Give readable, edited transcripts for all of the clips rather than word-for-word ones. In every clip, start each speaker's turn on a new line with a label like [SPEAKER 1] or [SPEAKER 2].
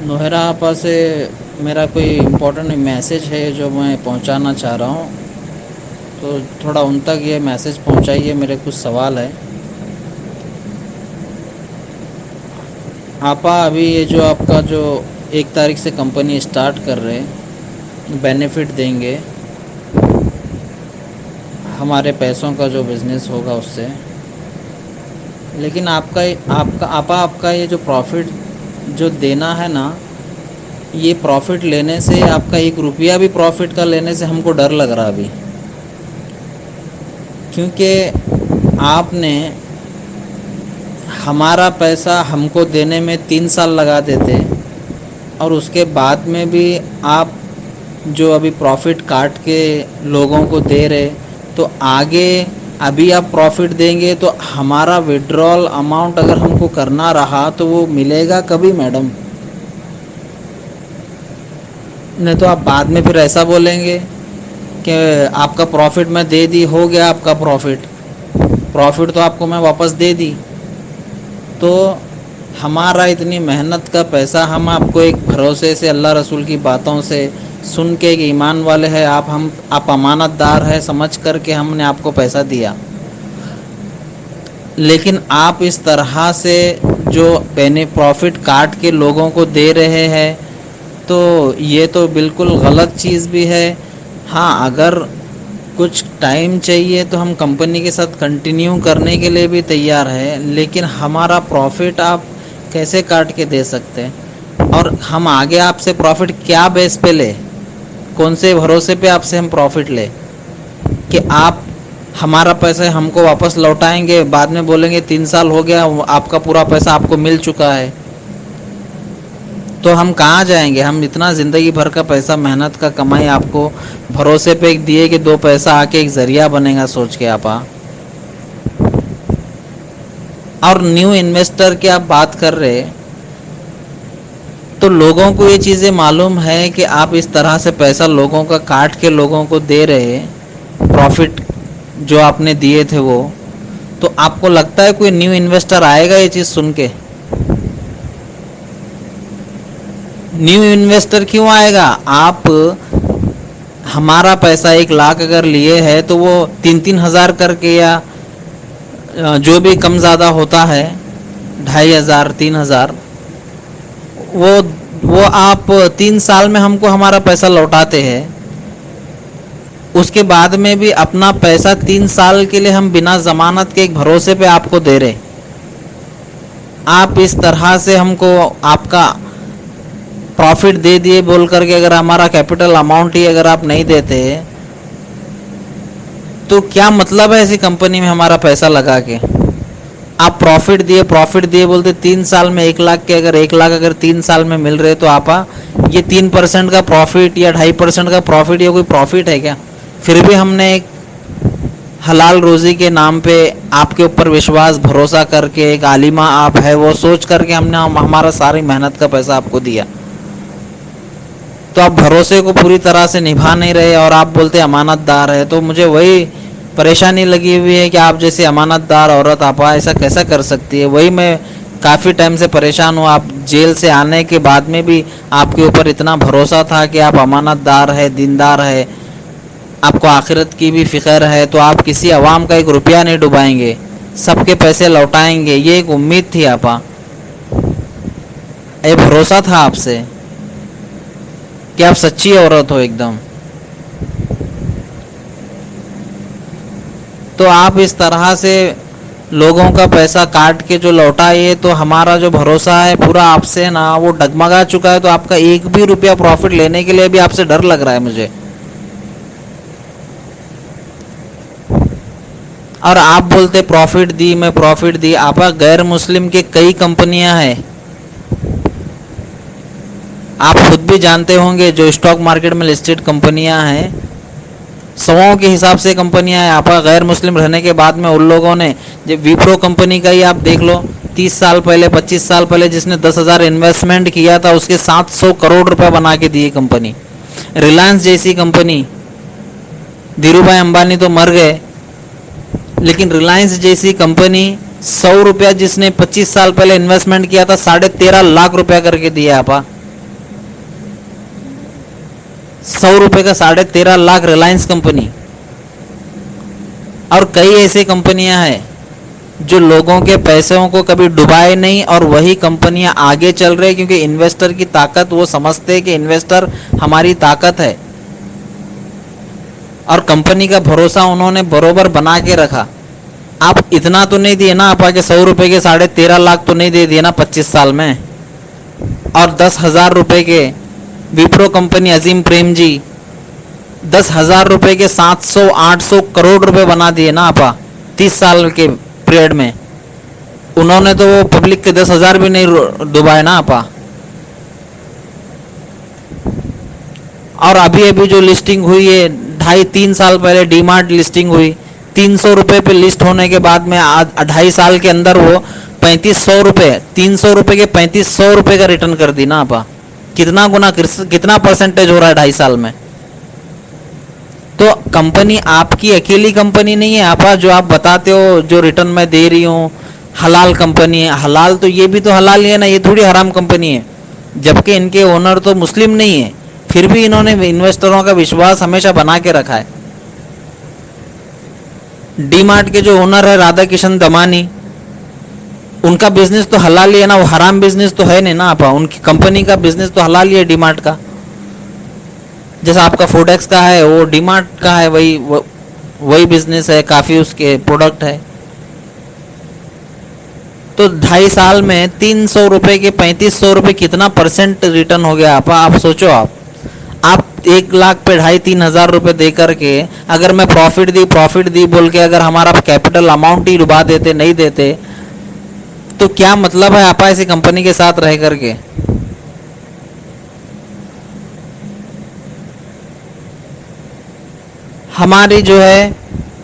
[SPEAKER 1] नोहरा आपा से मेरा कोई इम्पोर्टेंट मैसेज है जो मैं पहुंचाना चाह रहा हूं, तो थोड़ा उन तक ये मैसेज पहुंचाइए। मेरे कुछ सवाल है। आपा, अभी ये जो आपका जो 1 तारीख से कंपनी स्टार्ट कर रहे हैं, बेनिफिट देंगे हमारे पैसों का जो बिज़नेस होगा उससे, लेकिन आपका ये जो प्रॉफिट जो देना है ना, ये प्रॉफिट लेने से, आपका 1 रुपया भी प्रॉफिट का लेने से हमको डर लग रहा अभी, क्योंकि आपने हमारा पैसा हमको देने में 3 साल लगा देते और उसके बाद में भी आप जो अभी प्रॉफिट काट के लोगों को दे रहे, तो आगे अभी आप प्रॉफिट देंगे तो हमारा विड्रॉल अमाउंट अगर हमको करना रहा तो वो मिलेगा कभी मैडम? नहीं तो आप बाद में फिर ऐसा बोलेंगे कि आपका प्रॉफिट मैं दे दी, हो गया आपका प्रॉफिट तो आपको मैं वापस दे दी। तो हमारा इतनी मेहनत का पैसा हम आपको एक भरोसे से, अल्लाह रसूल की बातों से सुन के, एक ईमान वाले हैं आप अमानतदार है समझ कर के हमने आपको पैसा दिया, लेकिन आप इस तरह से जो प्रॉफिट काट के लोगों को दे रहे हैं, तो ये तो बिल्कुल गलत चीज़ भी है। हाँ, अगर कुछ टाइम चाहिए तो हम कंपनी के साथ कंटिन्यू करने के लिए भी तैयार है, लेकिन हमारा प्रॉफिट आप कैसे काट के दे सकते हैं? और हम आगे आपसे प्रॉफिट क्या बेस पे ले, कौन से भरोसे पे आपसे हम प्रॉफिट ले कि आप हमारा पैसा हमको वापस लौटाएंगे, बाद में बोलेंगे 3 साल हो गया, आपका पूरा पैसा आपको मिल चुका है। तो हम कहाँ जाएंगे? हम इतना ज़िंदगी भर का पैसा, मेहनत का कमाई आपको भरोसे पे एक दिए कि 2 पैसा आके एक ज़रिया बनेगा सोच के आप और न्यू इन्वेस्टर की आप बात कर रहे, तो लोगों को ये चीज़ें मालूम है कि आप इस तरह से पैसा लोगों का काट के लोगों को दे रहे, प्रॉफिट जो आपने दिए थे वो, तो आपको लगता है कोई न्यू इन्वेस्टर आएगा ये चीज़ सुन के? न्यू इन्वेस्टर क्यों आएगा? आप हमारा पैसा 1 लाख अगर लिए है तो वो 3-3 हज़ार करके, या जो भी कम ज़्यादा होता है, 2,500-3,000, वो आप 3 साल में हमको हमारा पैसा लौटाते हैं। उसके बाद में भी अपना पैसा 3 साल के लिए हम बिना ज़मानत के एक भरोसे पे आपको दे रहे। आप इस तरह से हमको आपका प्रॉफिट दे दिए बोल करके, अगर हमारा कैपिटल अमाउंट ही अगर आप नहीं देते तो क्या मतलब है ऐसी कंपनी में हमारा पैसा लगा के? आप प्रॉफिट दिए बोलते 3 साल में 1 लाख के, अगर 1 लाख अगर 3 साल में मिल रहे, तो आप ये 3% का प्रॉफिट या 2.5% का प्रॉफिट, ये कोई प्रॉफिट है क्या? फिर भी हमने एक हलाल रोज़ी के नाम पे आपके ऊपर विश्वास भरोसा करके, एक आलिमा आप है वो सोच करके हमने हमारा सारी मेहनत का पैसा आपको दिया, तो आप भरोसे को पूरी तरह से निभा नहीं रहे और आप बोलते अमानतदार है। तो मुझे वही परेशानी लगी हुई है कि आप जैसे अमानतदार औरत आप ऐसा कैसा कर सकती है? वही मैं काफ़ी टाइम से परेशान हूँ। आप जेल से आने के बाद में भी आपके ऊपर इतना भरोसा था कि आप अमानतदार है, दीनदार है, आपको आखिरत की भी फ़िक्र है, तो आप किसी अवाम का 1 रुपया नहीं डुबाएंगे, सबके पैसे लौटाएंगे, ये एक उम्मीद थी आपा, ये भरोसा था आपसे कि आप सच्ची औरत हो एकदम। तो आप इस तरह से लोगों का पैसा काट के जो लौटाए, तो हमारा जो भरोसा है पूरा आपसे ना वो डगमगा चुका है। तो आपका 1 भी रुपया प्रॉफिट लेने के लिए भी आपसे डर लग रहा है मुझे। और आप बोलते प्रॉफिट दी, मैं प्रॉफिट दी। आप गैर मुस्लिम के कई कंपनियां हैं, आप खुद भी जानते होंगे, जो स्टॉक मार्केट में लिस्टेड कंपनियां हैं, 100 के हिसाब से कंपनियां हैं। आप गैर मुस्लिम रहने के बाद में उन लोगों ने, जब विप्रो कंपनी का ही आप देख लो, 30 साल पहले 25 साल पहले जिसने 10,000 इन्वेस्टमेंट किया था उसके 700 करोड़ रुपए बना के दिए कंपनी। रिलायंस जैसी कंपनी, धीरू भाई अंबानी तो मर गए, लेकिन रिलायंस जैसी कंपनी 100 रुपया जिसने 25 साल पहले इन्वेस्टमेंट किया था 13.5 लाख रुपया करके दिया आपा। ₹100 का 13.5 लाख रिलायंस कंपनी। और कई ऐसी कंपनियां हैं जो लोगों के पैसों को कभी डुबाए नहीं, और वही कंपनियां आगे चल रही, क्योंकि इन्वेस्टर की ताकत वो समझते हैं कि इन्वेस्टर हमारी ताकत है, और कंपनी का भरोसा उन्होंने बरोबर बना के रखा। आप इतना तो नहीं दिए ना, आप आके ₹100 के 13.5 लाख तो नहीं दे दिए ना 25 साल में। और ₹10,000 के विप्रो कंपनी अजीम प्रेम जी ₹10,000 के 700-800 करोड़ रुपए बना दिए ना आपा 30 साल के पीरियड में। उन्होंने तो वो पब्लिक के 10,000 भी नहीं डुबाए ना आपा। और अभी अभी जो लिस्टिंग हुई है 2.5-3 साल पहले डीमार्ट लिस्टिंग हुई, ₹300 पे लिस्ट होने के बाद में 2.5 साल के अंदर वो ₹3,500 ₹300 के ₹3,500 का रिटर्न कर दी ना आपा। कितना गुना, कितना परसेंटेज हो रहा है 2.5 साल में। तो कंपनी आपकी अकेली कंपनी नहीं है आपा, जो आप बताते हो जो रिटर्न मैं दे रही हूँ हलाल कंपनी है। हलाल तो ये भी तो हलाल ही है ना, ये थोड़ी हराम कंपनी है। जबकि इनके ओनर तो मुस्लिम नहीं है, फिर भी इन्होंने इन्वेस्टरों का विश्वास हमेशा बना के रखा है। डीमार्ट के जो ओनर है राधा किशन दमानी, उनका बिजनेस तो हलाल ही है ना, वो हराम बिजनेस तो है नहीं ना आपा। उनकी कंपनी का बिजनेस तो हलाल ही है डीमार्ट का। जैसा आपका फूडेक्स का है वो डीमार्ट का है, वही बिजनेस है, काफी उसके प्रोडक्ट है। तो 2.5 साल में ₹300 के ₹3,500 कितना परसेंट रिटर्न हो गया आप सोचो। आप 1 लाख पे 2,500-3 हज़ार रुपए दे करके अगर मैं प्रॉफिट दी बोल के अगर हमारा कैपिटल अमाउंट ही डुबा देते, नहीं देते, तो क्या मतलब है आपा ऐसी कंपनी के साथ रह करके। हमारी जो है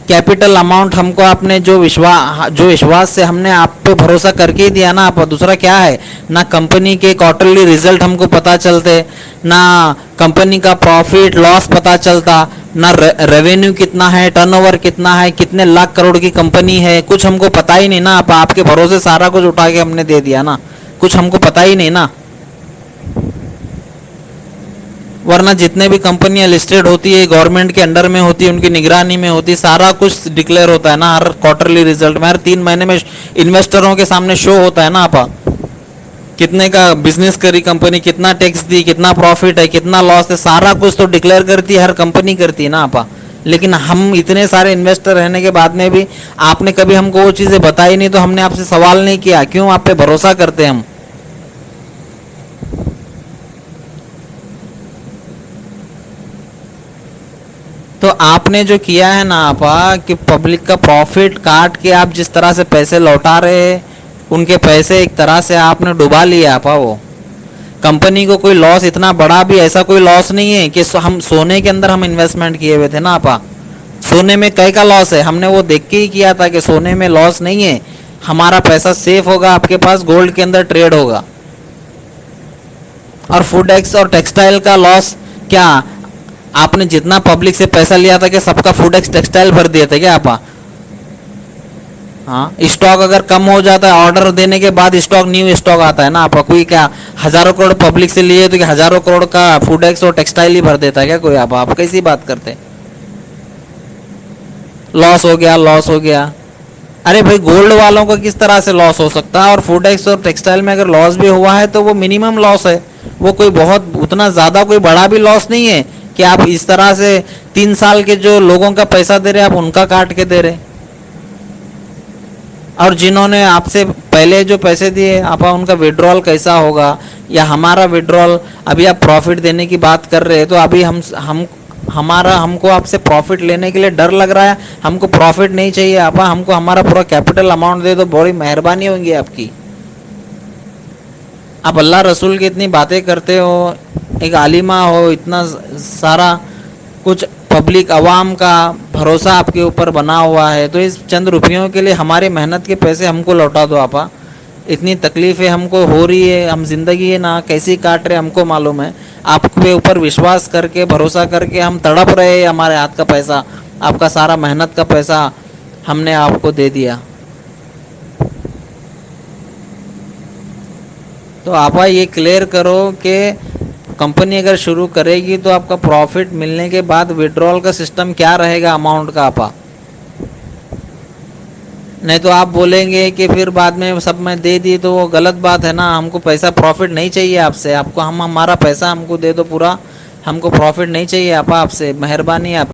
[SPEAKER 1] कैपिटल अमाउंट हमको आपने जो विश्वास से हमने आप पे भरोसा करके ही दिया ना आप। दूसरा क्या है, ना कंपनी के क्वार्टरली रिजल्ट हमको पता चलते, ना कंपनी का प्रॉफिट लॉस पता चलता, ना रेवेन्यू कितना है, टर्नओवर कितना है, कितने लाख करोड़ की कंपनी है, कुछ हमको पता ही नहीं ना। आपके भरोसे सारा कुछ उठा के हमने दे दिया ना, कुछ हमको पता ही नहीं ना। वरना जितने भी कंपनियां लिस्टेड होती है गवर्नमेंट के अंडर में होती है, उनकी निगरानी में होती है, सारा कुछ डिक्लेयर होता है ना हर क्वार्टरली रिजल्ट में, हर 3 महीने में इन्वेस्टरों के सामने शो होता है ना आपा। कितने का बिजनेस करी कंपनी, कितना टैक्स दी, कितना प्रॉफिट है, कितना लॉस है, सारा कुछ तो डिक्लेयर करती है, हर कंपनी करती है ना आपा। लेकिन हम इतने सारे इन्वेस्टर रहने के बाद में भी आपने कभी हमको वो चीजें बताई नहीं, तो हमने आपसे सवाल नहीं किया क्यों आप पे भरोसा करते हम। तो आपने जो किया है ना आपा कि पब्लिक का प्रॉफिट काट के आप जिस तरह से पैसे लौटा रहे हैं, उनके पैसे एक तरह से आपने डुबा लिया आपा। वो कंपनी को कोई लॉस इतना बड़ा भी ऐसा कोई लॉस नहीं है कि हम सोने के अंदर हम इन्वेस्टमेंट किए हुए थे ना आपा। सोने में कई का लॉस है, हमने वो देख के ही किया था कि सोने में लॉस नहीं है, हमारा पैसा सेफ होगा, आपके पास गोल्ड के अंदर ट्रेड होगा। और फूडेक्स और टेक्सटाइल का लॉस क्या, आपने जितना पब्लिक से पैसा लिया था कि सबका फूडेक्स टेक्सटाइल भर दिए थे क्या आपा। हाँ, स्टॉक अगर कम हो जाता है ऑर्डर देने के बाद स्टॉक न्यू स्टॉक आता है ना आपका। कोई क्या हजारों करोड़ पब्लिक से लिए तो क्या हजारों करोड़ का फूडेक्स और टेक्सटाइल ही भर देता है क्या कोई। आप कैसी बात करते, लॉस हो गया लॉस हो गया। अरे भाई गोल्ड वालों का किस तरह से लॉस हो सकता है, और फूडेक्स और टेक्सटाइल में अगर लॉस भी हुआ है तो वो मिनिमम लॉस है, वो कोई बहुत उतना ज्यादा कोई बड़ा भी लॉस नहीं है कि आप इस तरह से 3 साल के जो लोगों का पैसा दे रहे आप उनका काट के दे रहे। और जिन्होंने आपसे पहले जो पैसे दिए आप उनका विड्रॉल कैसा होगा, या हमारा विड्रॉल, अभी आप प्रॉफिट देने की बात कर रहे हैं तो अभी हमको आपसे प्रॉफिट लेने के लिए डर लग रहा है। हमको प्रॉफिट नहीं चाहिए आपा, हमको हमारा पूरा कैपिटल अमाउंट दे दो, बड़ी मेहरबानी होगी आपकी। आप अल्लाह रसूल की इतनी बातें करते हो, एक आलिमा हो, इतना सारा कुछ पब्लिक अवाम का भरोसा आपके ऊपर बना हुआ है, तो इस चंद रुपयों के लिए हमारी मेहनत के पैसे हमको लौटा दो आपा। इतनी तकलीफ़ें हमको हो रही है, हम जिंदगी है ना कैसी काट रहे हमको मालूम है। आपके ऊपर विश्वास करके भरोसा करके हम तड़प रहे हैं, हमारे हाथ का पैसा, आपका सारा मेहनत का पैसा हमने आपको दे दिया। तो आपा ये क्लियर करो कि कंपनी अगर शुरू करेगी तो आपका प्रॉफिट मिलने के बाद विड्रॉल का सिस्टम क्या रहेगा अमाउंट का आपा। नहीं तो आप बोलेंगे कि फिर बाद में सब मैं दे दी, तो वो गलत बात है ना। हमको पैसा प्रॉफिट नहीं चाहिए आपसे, आपको हम हमारा पैसा हमको दे दो पूरा, हमको प्रॉफिट नहीं चाहिए आपा आपसे, मेहरबानी आप।